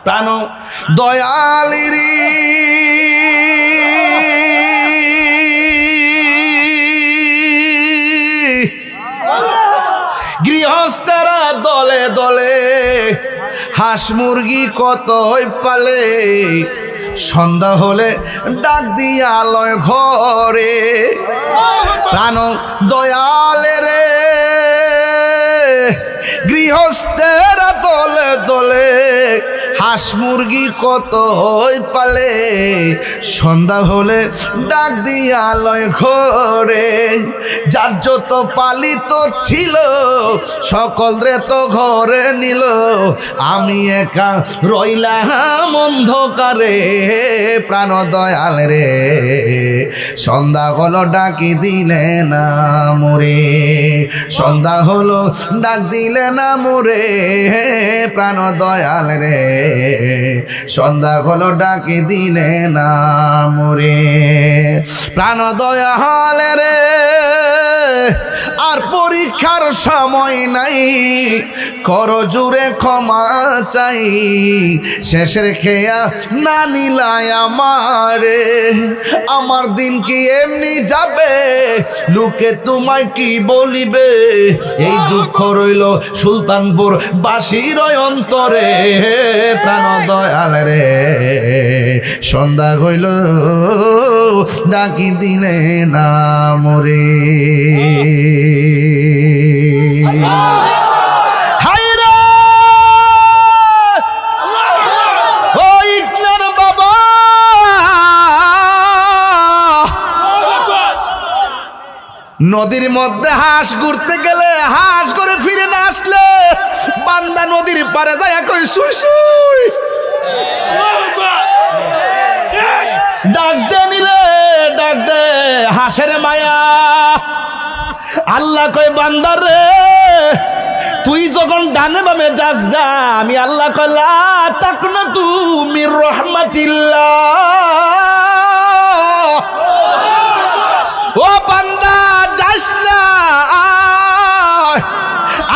প্রাণ দয়ালিরি গৃহস্থরা দলে দলে হাঁস মুরগি কতই পালে সন্ধ্যা হলে ডাক দিয়া আলোয় ঘরে প্রাণ দয়ালে রে গৃহস্থেরা দলে দলে হাঁস মুরগি কতই পালে সন্ধ্যা হলে ডাক দিয়া আলোয় ঘরে যার যত পালিত ছিল সকল রে তো ঘরে নিল আমি একা রইলাম অন্ধকারে প্রাণ দয়াল রে সন্ধ্যা হলো ডাকি দিলে না মোরে সন্ধ্যা হলো ডাক দিলে না মোরে প্রাণ দয়াল রে সন্ধ্যা হলো ডাকি দিলে না মোরে প্রাণ দয়াল রে আর পরীক্ষার সময় নাই কর জুড়ে ক্ষমা চাই শেষের খেয়া না নিলাই আমারে আমার দিন কি এমনি যাবে লোকে তোমায় কি বলিবে এই দুঃখ রইল সুলতানপুর বাসীর অন্তরে প্রাণ দয়াল রে সন্ধ্যা হইল ডাকি দিলে না মোরে নদীর মধ্যে হাঁস ঘুরতে গেলে হাঁস করে ফিরে না আসলে বান্দা নদীর পারে যায় কই সুই সুই ডাক দে নিলে ডাক দে হাঁসের মায়া আল্লাহ কই বান্দা রে তুই যখন ডানে বামে যাস গা আমি আল্লাহ কইলা তাকনা তুমি রহমাতিল্লাহ ও বান্দা যাস না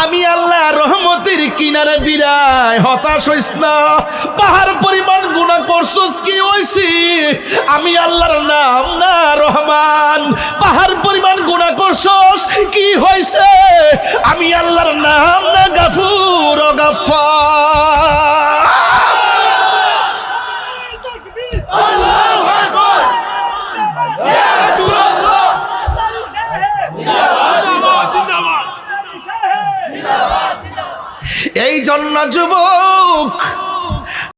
আমি আল্লাহ রহমতের কিনারে বিরায় হতাশ হইস না পাহাড় পরিমাণ গুনাহ করছস কি হইছি আমি আল্লাহর নাম না রহমান পাহাড় পরিমাণ গুনাহ করছস কি হইছে আমি আল্লাহর নাম না গাফুর ও গাফফার আল্লাহু আকবার ইয়া রাসূলুল্লাহ এই জন্য যুবক